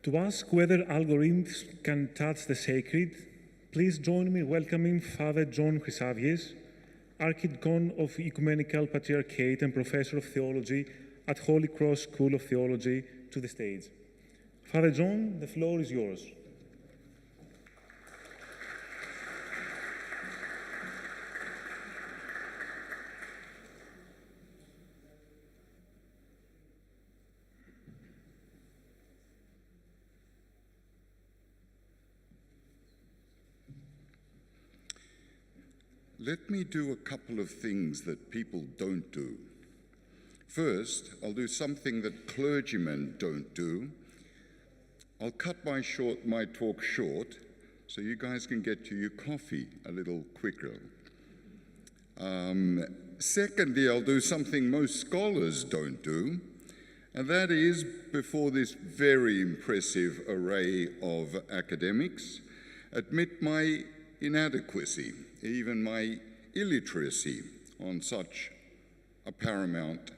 To ask whether algorithms can touch the sacred, please join me in welcoming Father John Chryssavgis, Archdeacon of Ecumenical Patriarchate and Professor of Theology at Holy Cross School of Theology, to the stage. Father John, the floor is yours. Let me do a couple of things that people don't do. First, I'll do something that clergymen don't do. I'll cut my talk short so you guys can get to your coffee a little quicker. Secondly, I'll do something most scholars don't do, and that is, before this very impressive array of academics, admit my inadequacy, even my illiteracy on such a paramount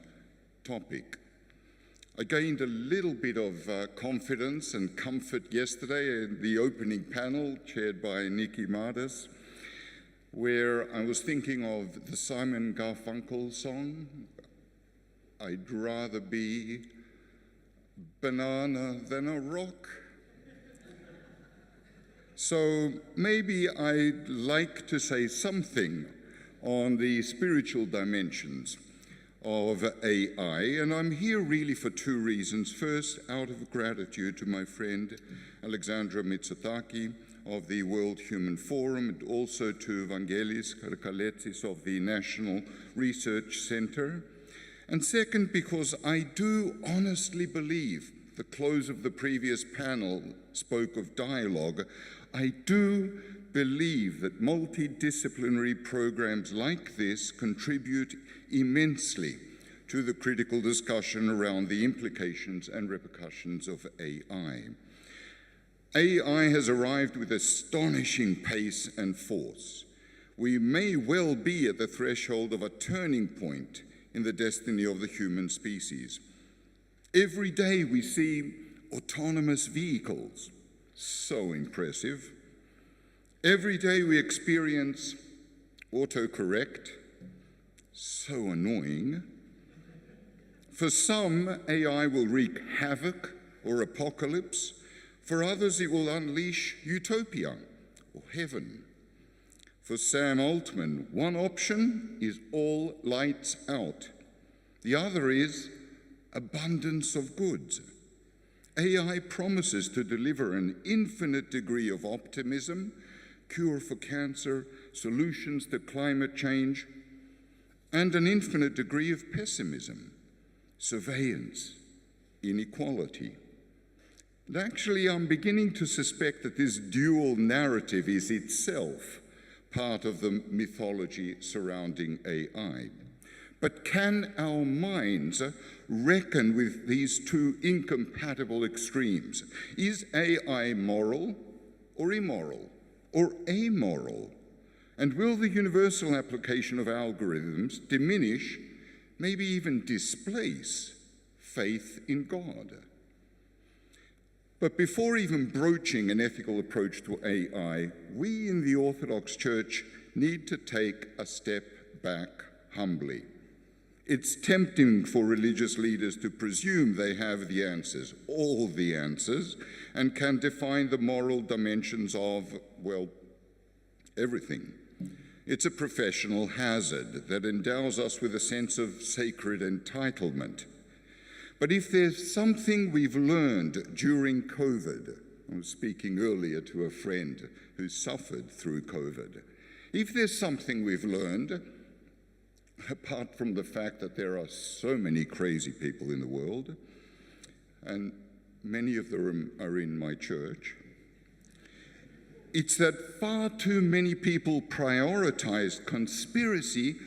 topic. I gained a little bit of confidence and comfort yesterday in the opening panel chaired by Nikki Mardas, where I was thinking of the Simon Garfunkel song, I'd rather be banana than a rock. So maybe I'd like to say something on the spiritual dimensions of AI, and I'm here really for two reasons. First, out of gratitude to my friend Alexandra Mitsotakis of the World Human Forum, and also to Vangelis Karakaletsis of the National Research Center. And second, because I do honestly believe, the close of the previous panel spoke of dialogue, I do believe that multidisciplinary programs like this contribute immensely to the critical discussion around the implications and repercussions of AI. AI has arrived with astonishing pace and force. We may well be at the threshold of a turning point in the destiny of the human species. Every day we see autonomous vehicles, so impressive. Every day we experience autocorrect, so annoying. For some, AI will wreak havoc or apocalypse. For others, it will unleash utopia or heaven. For Sam Altman, one option is all lights out. The other is abundance of goods. AI promises to deliver an infinite degree of optimism, cure for cancer, solutions to climate change, and an infinite degree of pessimism, surveillance, inequality. And actually, I'm beginning to suspect that this dual narrative is itself part of the mythology surrounding AI. But can our minds reckon with these two incompatible extremes? Is AI moral or immoral or amoral? And will the universal application of algorithms diminish, maybe even displace, faith in God? But before even broaching an ethical approach to AI, we in the Orthodox Church need to take a step back humbly. It's tempting for religious leaders to presume they have the answers, all the answers, and can define the moral dimensions of, well, everything. It's a professional hazard that endows us with a sense of sacred entitlement. But if there's something we've learned during COVID, I was speaking earlier to a friend who suffered through COVID. If there's something we've learned, apart from the fact that there are so many crazy people in the world, and many of them are in my church, it's that far too many people prioritize conspiracy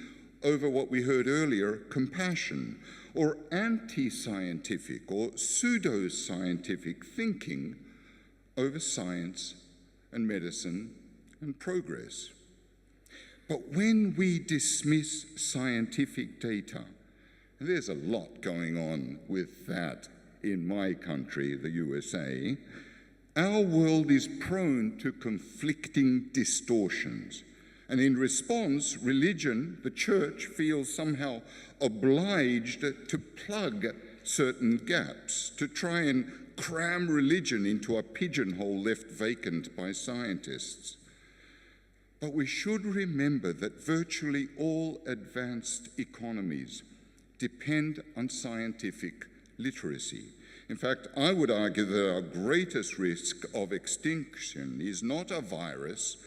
over what we heard earlier, compassion, or anti-scientific or pseudo-scientific thinking over science and medicine and progress. But when we dismiss scientific data, and there's a lot going on with that in my country, the USA, our world is prone to conflicting distortions. And in response, religion, the church, feels somehow obliged to plug certain gaps, to try and cram religion into a pigeonhole left vacant by scientists. But we should remember that virtually all advanced economies depend on scientific literacy. In fact, I would argue that our greatest risk of extinction is not a virus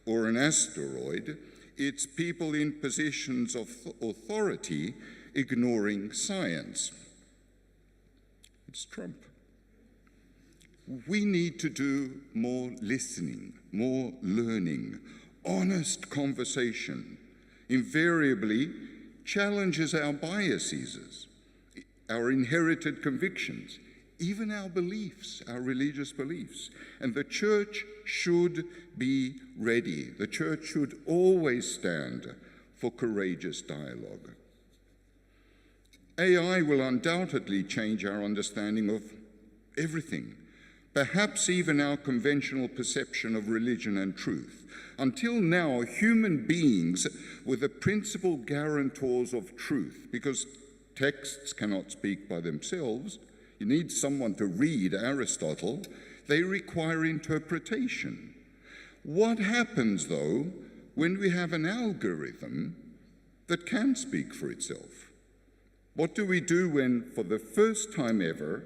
or an asteroid, it's people in positions of authority ignoring science. It's Trump. We need to do more listening, more learning. Honest conversation invariably challenges our biases, our inherited convictions, even our beliefs, our religious beliefs. And the church should be ready. The church should always stand for courageous dialogue. AI will undoubtedly change our understanding of everything, perhaps even our conventional perception of religion and truth. Until now, human beings were the principal guarantors of truth, because texts cannot speak by themselves. You need someone to read Aristotle. They require interpretation. What happens, though, when we have an algorithm that can speak for itself? What do we do when, for the first time ever,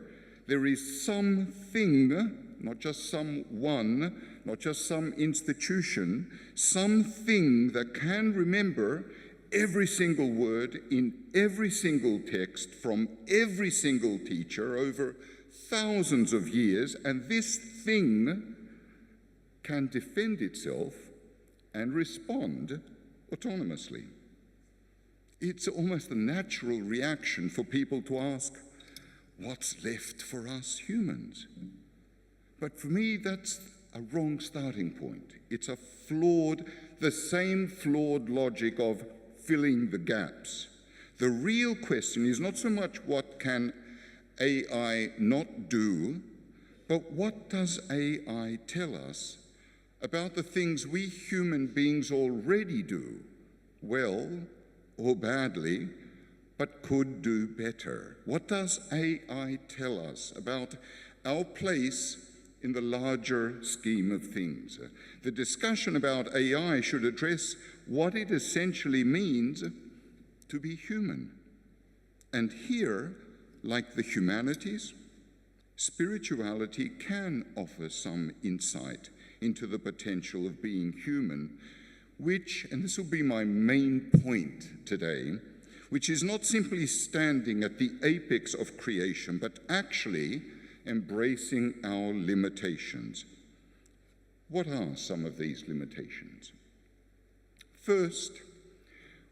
there is something, not just someone, not just some institution, something that can remember every single word in every single text from every single teacher over thousands of years, and this thing can defend itself and respond autonomously? It's almost a natural reaction for people to ask, what's left for us humans? But for me, that's a wrong starting point. It's the same flawed logic of filling the gaps. The real question is not so much what can AI not do, but what does AI tell us about the things we human beings already do, well or badly, but could do better? What does AI tell us about our place in the larger scheme of things? The discussion about AI should address what it essentially means to be human. And here, like the humanities, spirituality can offer some insight into the potential of being human, which, and this will be my main point today, which is not simply standing at the apex of creation, but actually embracing our limitations. What are some of these limitations? First,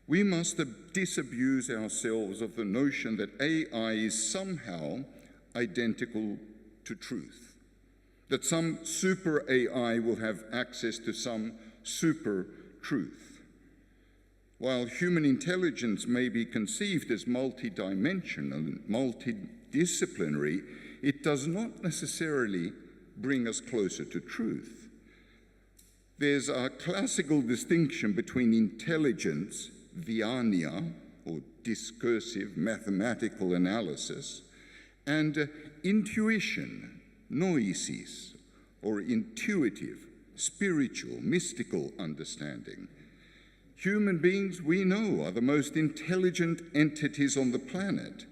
we must disabuse ourselves of the notion that AI is somehow identical to truth, that some super AI will have access to some super truth. While human intelligence may be conceived as multidimensional and multidisciplinary, it does not necessarily bring us closer to truth. There's a classical distinction between intelligence, diania, or discursive mathematical analysis, and intuition, noesis, or intuitive, spiritual, mystical understanding. Human beings, we know, are the most intelligent entities on the planet,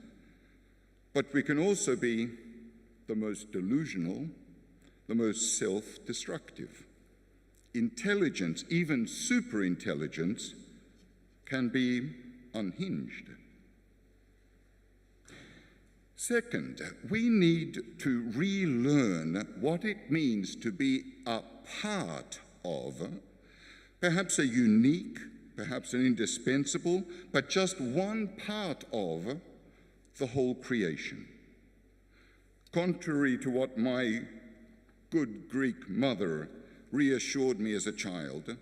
but we can also be the most delusional, the most self-destructive. Intelligence, even superintelligence, can be unhinged. Second, we need to relearn what it means to be a part of, perhaps a unique, perhaps an indispensable, but just one part of the whole creation. Contrary to what my good Greek mother reassured me as a child,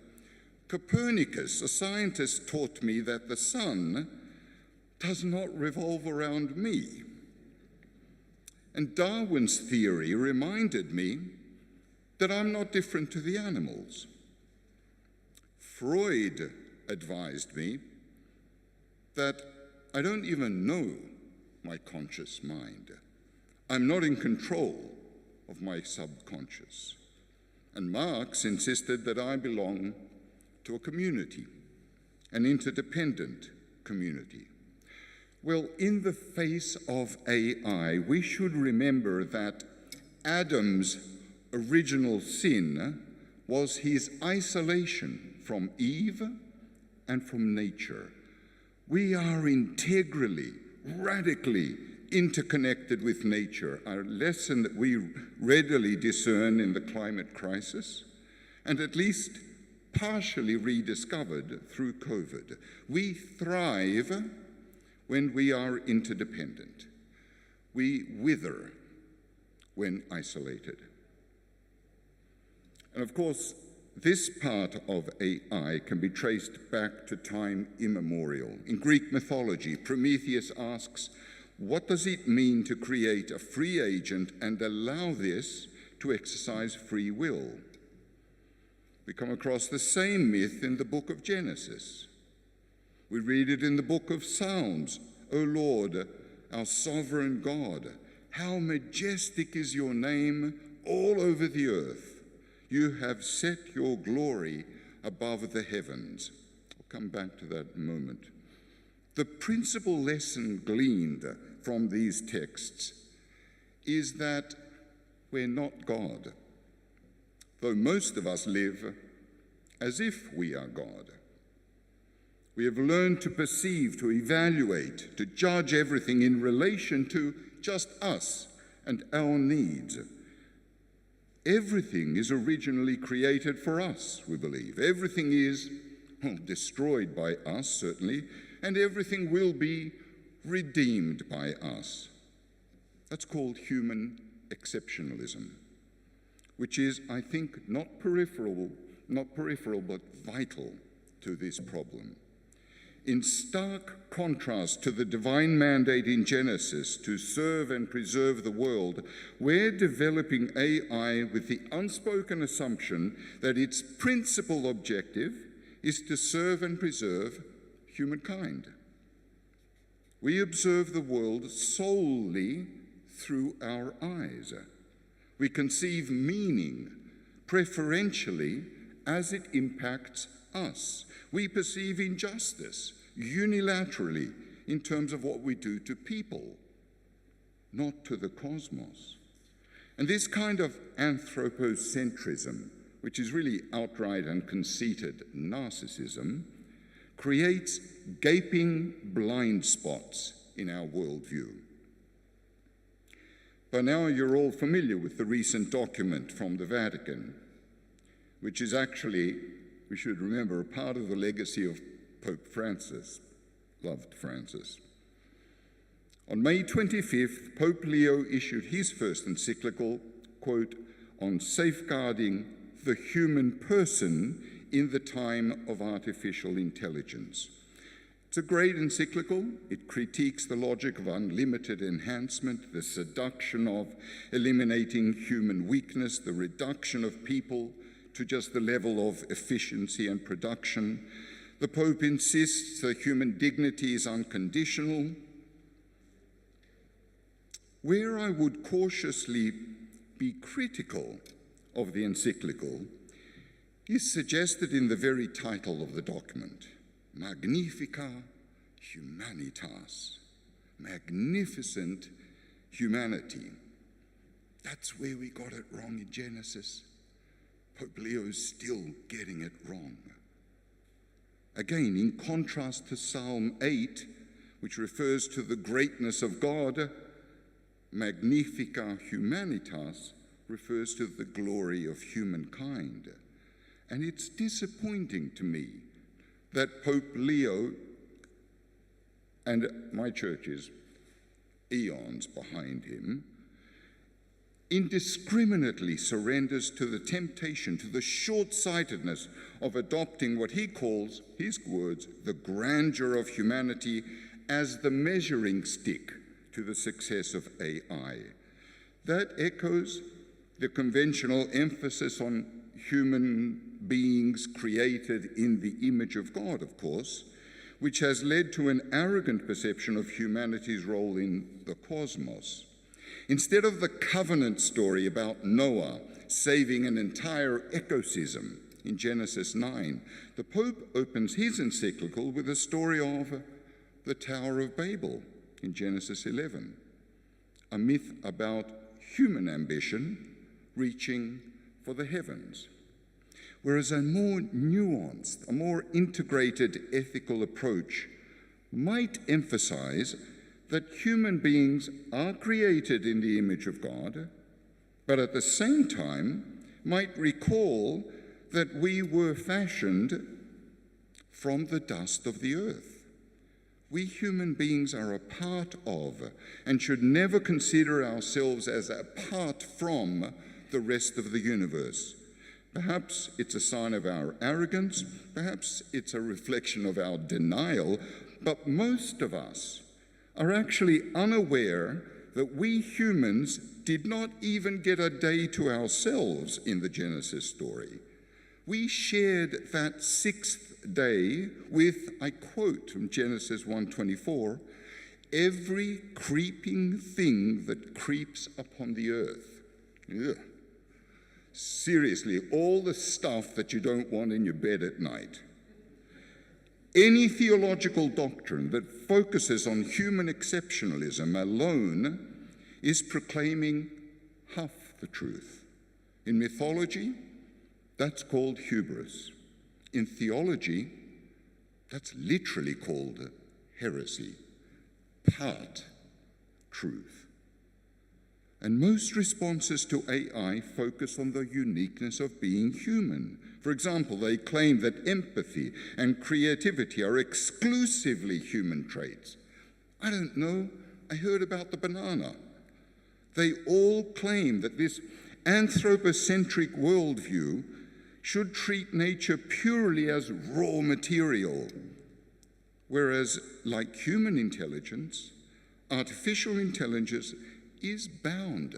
Copernicus, a scientist, taught me that the sun does not revolve around me. And Darwin's theory reminded me that I'm not different to the animals. Freud advised me that I don't even know my conscious mind. I'm not in control of my subconscious. And Marx insisted that I belong to a community, an interdependent community. Well, in the face of AI, we should remember that Adam's original sin was his isolation from Eve and from nature. We are integrally, radically interconnected with nature, a lesson that we readily discern in the climate crisis, and at least partially rediscovered through COVID. We thrive when we are interdependent. We wither when isolated. And of course, this part of AI can be traced back to time immemorial. In Greek mythology, Prometheus asks, what does it mean to create a free agent and allow this to exercise free will? We come across the same myth in the book of Genesis. We read it in the book of Psalms. O Lord, our sovereign God, how majestic is your name all over the earth. You have set your glory above the heavens. I'll come back to that in a moment. The principal lesson gleaned from these texts is that we're not God, though most of us live as if we are God. We have learned to perceive, to evaluate, to judge everything in relation to just us and our needs. Everything is originally created for us, we believe. Everything is destroyed by us, certainly, and everything will be redeemed by us. That's called human exceptionalism, which is, I think, not peripheral, but vital to this problem. In stark contrast to the divine mandate in Genesis to serve and preserve the world, we're developing AI with the unspoken assumption that its principal objective is to serve and preserve humankind. We observe the world solely through our eyes. We conceive meaning preferentially as it impacts us. We perceive injustice unilaterally in terms of what we do to people, not to the cosmos. And this kind of anthropocentrism, which is really outright and conceited narcissism, creates gaping blind spots in our worldview. By now, you're all familiar with the recent document from the Vatican, which is actually, we should remember, a part of the legacy of Pope Francis. Loved Francis. On May 25th, Pope Leo issued his first encyclical, quote, on safeguarding the human person in the time of artificial intelligence. It's a great encyclical. It critiques the logic of unlimited enhancement, the seduction of eliminating human weakness, the reduction of people to just the level of efficiency and production. The Pope insists that human dignity is unconditional. Where I would cautiously be critical of the encyclical is suggested in the very title of the document, Magnifica Humanitas, magnificent humanity. That's where we got it wrong in Genesis. Pope Leo's still getting it wrong. Again, in contrast to Psalm 8, which refers to the greatness of God, Magnifica Humanitas refers to the glory of humankind. And it's disappointing to me that Pope Leo, and my church is eons behind him, indiscriminately surrenders to the temptation, to the short-sightedness of adopting what he calls, his words, the grandeur of humanity as the measuring stick to the success of AI. That echoes the conventional emphasis on human beings created in the image of God, of course, which has led to an arrogant perception of humanity's role in the cosmos. Instead of the covenant story about Noah saving an entire ecosystem in Genesis 9, the Pope opens his encyclical with a story of the Tower of Babel in Genesis 11, a myth about human ambition reaching for the heavens. Whereas a more nuanced, a more integrated ethical approach might emphasize that human beings are created in the image of God, but at the same time might recall that we were fashioned from the dust of the earth. We human beings are a part of and should never consider ourselves as apart from the rest of the universe. Perhaps it's a sign of our arrogance, perhaps it's a reflection of our denial, but most of us are actually unaware that we humans did not even get a day to ourselves in the Genesis story. We shared that sixth day with, I quote from Genesis 1:24, every creeping thing that creeps upon the earth. Ugh. Seriously, all the stuff that you don't want in your bed at night. Any theological doctrine that focuses on human exceptionalism alone is proclaiming half the truth. In mythology, that's called hubris. In theology, that's literally called heresy, part truth. And most responses to AI focus on the uniqueness of being human. For example, they claim that empathy and creativity are exclusively human traits. I don't know, I heard about the banana. They all claim that this anthropocentric worldview should treat nature purely as raw material, whereas, like human intelligence, artificial intelligence is bound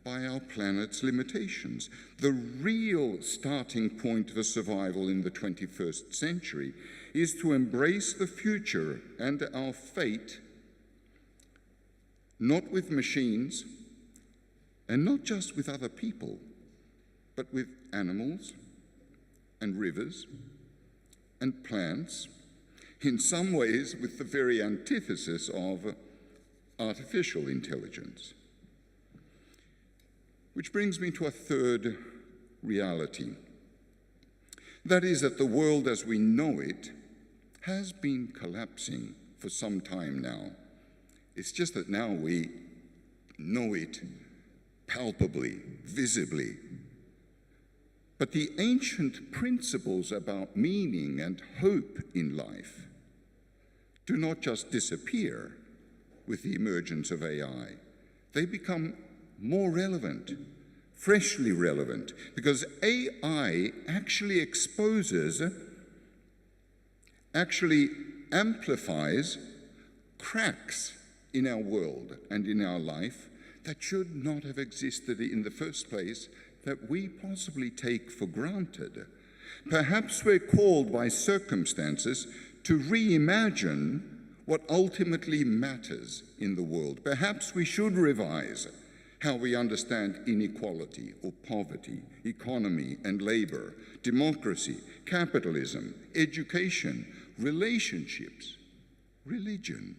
by our planet's limitations. The real starting point for survival in the 21st century is to embrace the future and our fate, not with machines, and not just with other people, but with animals and rivers and plants, in some ways with the very antithesis of artificial intelligence. Which brings me to a third reality. That is that the world as we know it has been collapsing for some time now. It's just that now we know it palpably, visibly. But the ancient principles about meaning and hope in life do not just disappear with the emergence of AI. They become more relevant, freshly relevant, because AI actually exposes, actually amplifies cracks in our world and in our life that should not have existed in the first place, that we possibly take for granted. Perhaps we're called by circumstances to reimagine what ultimately matters in the world. Perhaps we should revise how we understand inequality or poverty, economy and labor, democracy, capitalism, education, relationships, religion.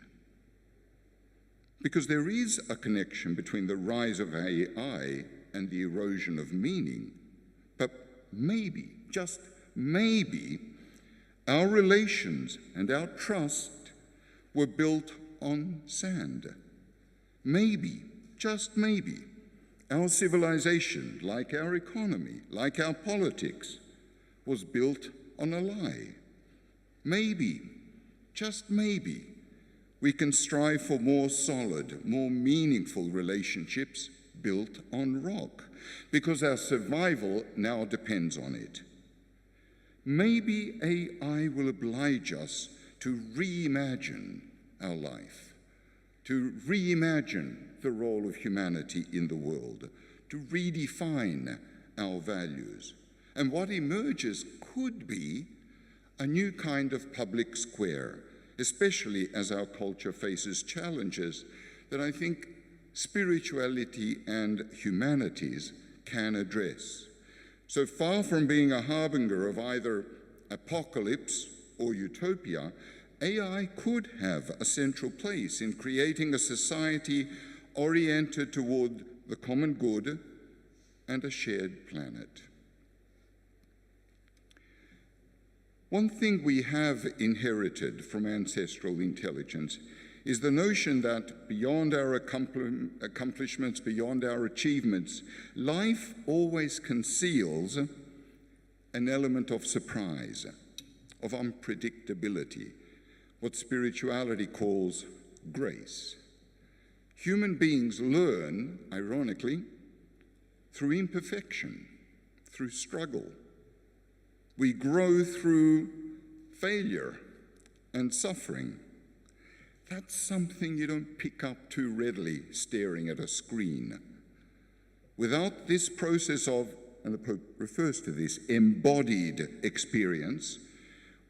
Because there is a connection between the rise of AI and the erosion of meaning. But maybe, just maybe, our relations and our trust were built on sand. Maybe, just maybe, our civilization, like our economy, like our politics, was built on a lie. Maybe, just maybe, we can strive for more solid, more meaningful relationships built on rock, because our survival now depends on it. Maybe AI will oblige us to reimagine our life, to reimagine the role of humanity in the world, to redefine our values. And what emerges could be a new kind of public square, especially as our culture faces challenges that I think spirituality and humanities can address. So far from being a harbinger of either apocalypse or utopia, AI could have a central place in creating a society oriented toward the common good and a shared planet. One thing we have inherited from ancestral intelligence is the notion that beyond our accomplishments, beyond our achievements, life always conceals an element of surprise, of unpredictability, what spirituality calls grace. Human beings learn, ironically, through imperfection, through struggle. We grow through failure and suffering. That's something you don't pick up too readily staring at a screen. Without this process of, and the Pope refers to this, embodied experience,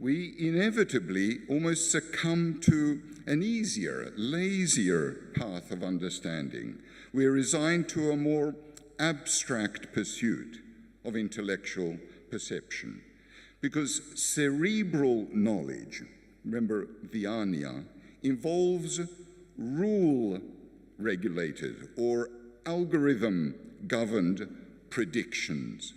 we inevitably almost succumb to an easier, lazier path of understanding. We're resigned to a more abstract pursuit of intellectual perception. Because cerebral knowledge, remember Viania, involves rule-regulated or algorithm-governed predictions.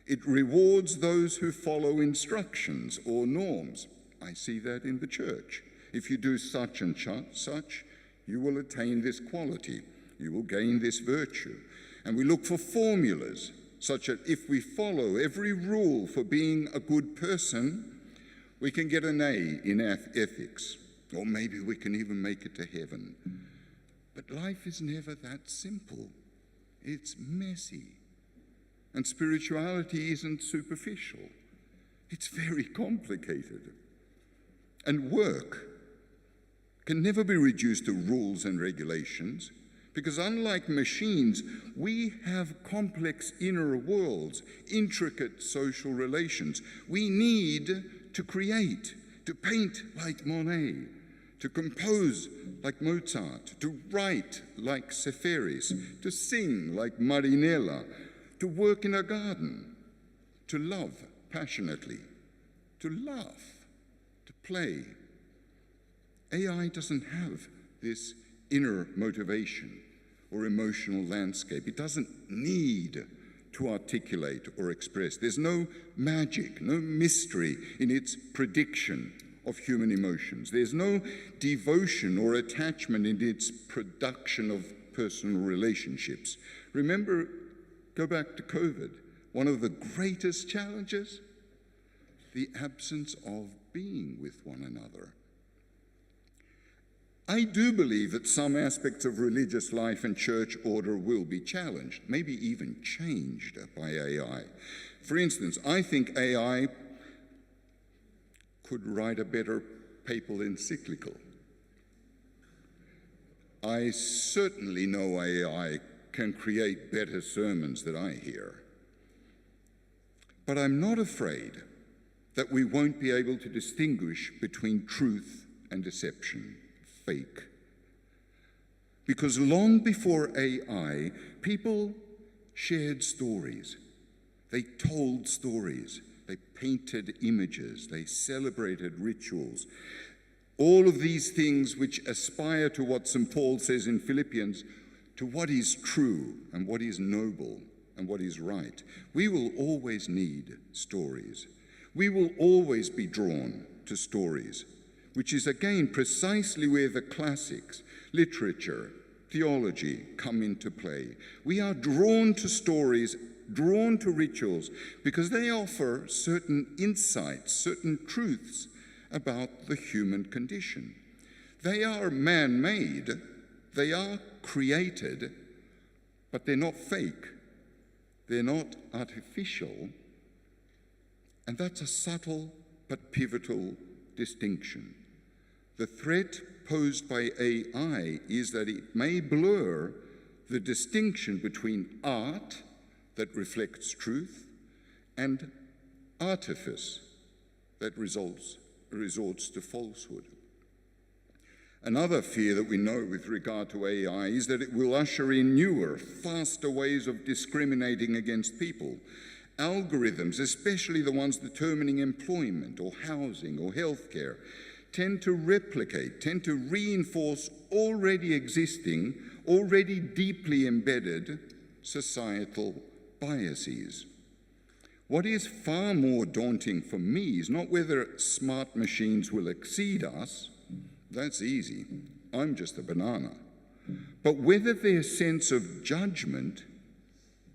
It rewards those who follow instructions or norms. I see that in the church. If you do such and such, you will attain this quality. You will gain this virtue. And we look for formulas, such that if we follow every rule for being a good person, we can get an A in ethics. Or maybe we can even make it to heaven. But life is never that simple. It's messy. And spirituality isn't superficial. It's very complicated. And work can never be reduced to rules and regulations, because unlike machines, we have complex inner worlds, intricate social relations. We need to create, to paint like Monet, to compose like Mozart, to write like Seferis, to sing like Marinella, to work in a garden, to love passionately, to laugh, to play. AI doesn't have this inner motivation or emotional landscape. It doesn't need to articulate or express. There's no magic, no mystery in its prediction of human emotions. There's no devotion or attachment in its production of personal relationships. Remember, go back to COVID. One of the greatest challenges, the absence of being with one another. I do believe that some aspects of religious life and church order will be challenged, maybe even changed by AI. For instance, I think AI could write a better papal encyclical. I certainly know AI can create better sermons than I hear. But I'm not afraid that we won't be able to distinguish between truth and deception, fake. Because long before AI, people shared stories. They told stories. They painted images. They celebrated rituals. All of these things which aspire to what St. Paul says in Philippians, to what is true and what is noble and what is right. We will always need stories. We will always be drawn to stories, which is again precisely where the classics, literature, theology come into play. We are drawn to stories, drawn to rituals, because they offer certain insights, certain truths about the human condition. They are man-made, they are created, but they're not fake, they're not artificial, and that's a subtle but pivotal distinction. The threat posed by AI is that it may blur the distinction between art that reflects truth and artifice that resorts to falsehood. Another fear that we know with regard to AI is that it will usher in newer, faster ways of discriminating against people. Algorithms, especially the ones determining employment or housing or healthcare, tend to reinforce already existing, already deeply embedded societal biases. What is far more daunting for me is not whether smart machines will exceed us. That's easy. I'm just a banana. But whether their sense of judgment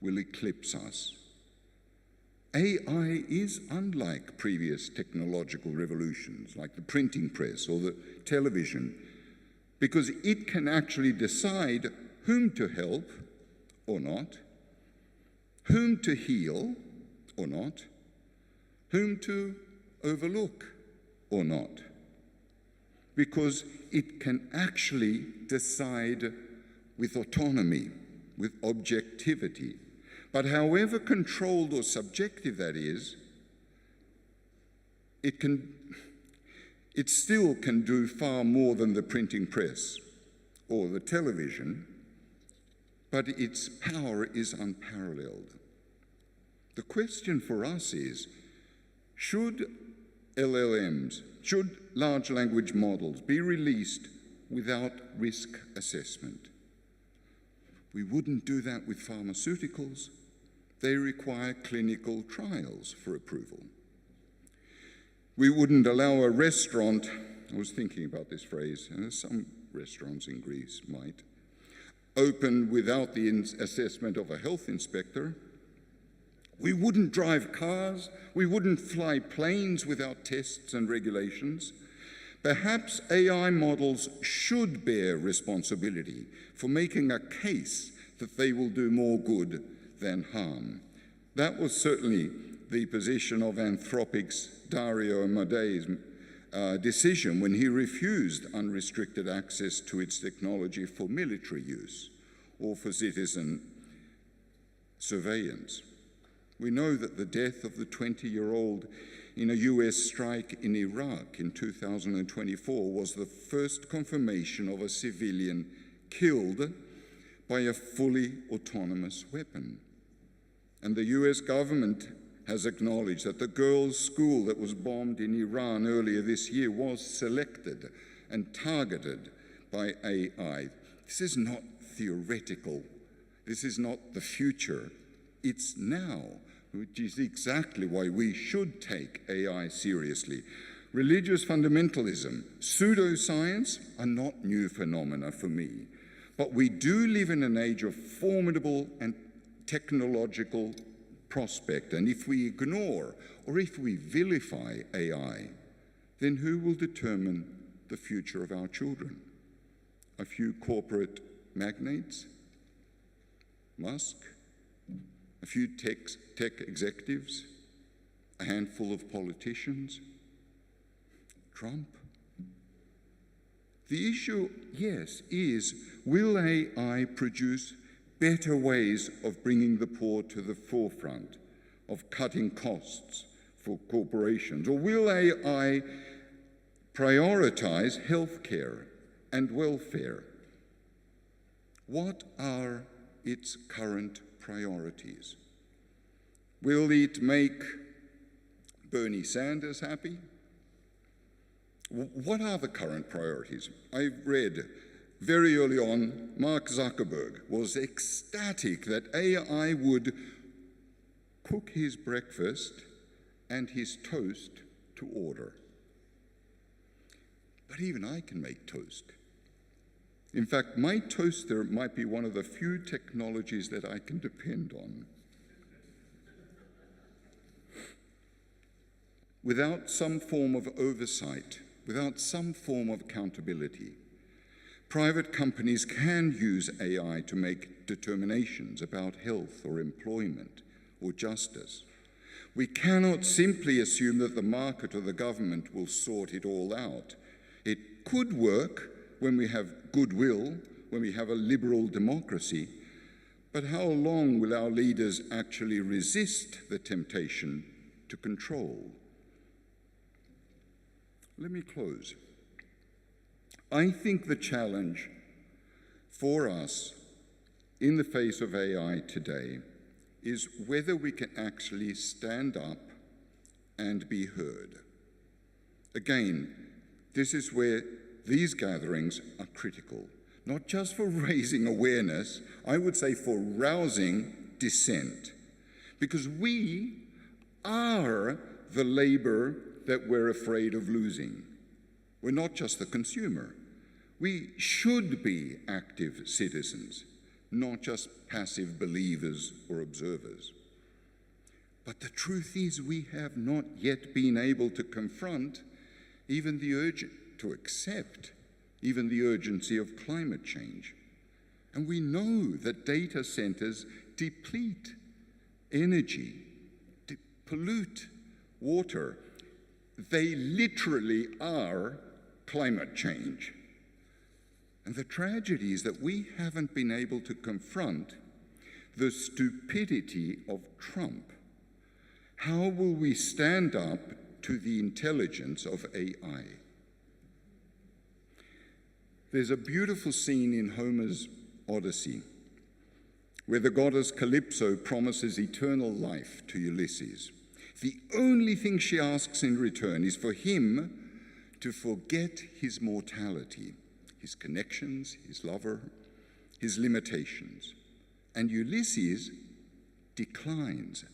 will eclipse us. AI is unlike previous technological revolutions, like the printing press or the television, because it can actually decide whom to help or not, whom to heal or not, whom to overlook or not, because it can actually decide with autonomy, with objectivity. But however controlled or subjective that is, it still can do far more than the printing press or the television, but its power is unparalleled. The question for us is, should LLMs, should large language models be released without risk assessment? We wouldn't do that with pharmaceuticals. They require clinical trials for approval. We wouldn't allow a restaurant, I was thinking about this phrase, and some restaurants in Greece might, open without the assessment of a health inspector. We wouldn't drive cars. We wouldn't fly planes without tests and regulations. Perhaps AI models should bear responsibility for making a case that they will do more good than harm. That was certainly the position of Anthropic's Dario Amadei's decision when he refused unrestricted access to its technology for military use or for citizen surveillance. We know that the death of the 20-year-old in a US strike in Iraq in 2024 was the first confirmation of a civilian killed by a fully autonomous weapon. And the US government has acknowledged that the girls' school that was bombed in Iran earlier this year was selected and targeted by AI. This is not theoretical. This is not the future. It's now, which is exactly why we should take AI seriously. Religious fundamentalism, pseudoscience are not new phenomena for me, but we do live in an age of formidable and technological prospect, and if we ignore or if we vilify AI, then who will determine the future of our children? A few corporate magnates? Musk? A few tech executives? A handful of politicians? Trump? The issue, yes, is will AI produce better ways of bringing the poor to the forefront, of cutting costs for corporations? Or will AI prioritize healthcare and welfare? What are its current priorities? Will it make Bernie Sanders happy? What are the current priorities? I've read very early on, Mark Zuckerberg was ecstatic that AI would cook his breakfast and his toast to order. But even I can make toast. In fact, my toaster might be one of the few technologies that I can depend on. Without some form of oversight, without some form of accountability, private companies can use AI to make determinations about health or employment or justice. We cannot simply assume that the market or the government will sort it all out. It could work when we have goodwill, when we have a liberal democracy, but how long will our leaders actually resist the temptation to control? Let me close. I think the challenge for us in the face of AI today is whether we can actually stand up and be heard. Again, this is where these gatherings are critical, not just for raising awareness, I would say for rousing dissent, because we are the labor that we're afraid of losing. We're not just the consumer. We should be active citizens, not just passive believers or observers. But the truth is we have not yet been able to confront even to accept even the urgency of climate change. And we know that data centers deplete energy, pollute water. They literally are climate change. And the tragedy is that we haven't been able to confront the stupidity of Trump. How will we stand up to the intelligence of AI? There's a beautiful scene in Homer's Odyssey where the goddess Calypso promises eternal life to Ulysses. The only thing she asks in return is for him to forget his mortality, his connections, his lover, his limitations. And Ulysses declines.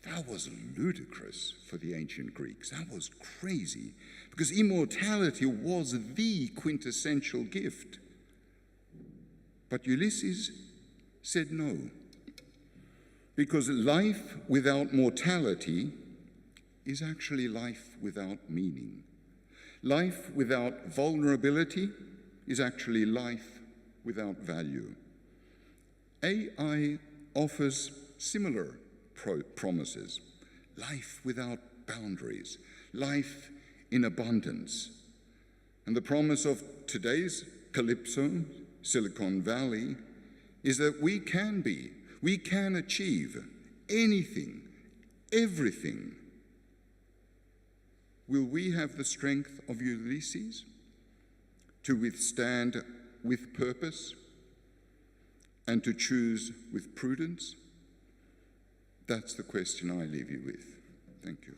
That was ludicrous for the ancient Greeks. That was crazy, because immortality was the quintessential gift. But Ulysses said no, because life without mortality is actually life without meaning. Life without vulnerability is actually life without value. AI offers similar promises. Life without boundaries, life in abundance. And the promise of today's Calypso, Silicon Valley, is that we can achieve anything, everything. Will we have the strength of Ulysses to withstand with purpose and to choose with prudence? That's the question I leave you with. Thank you.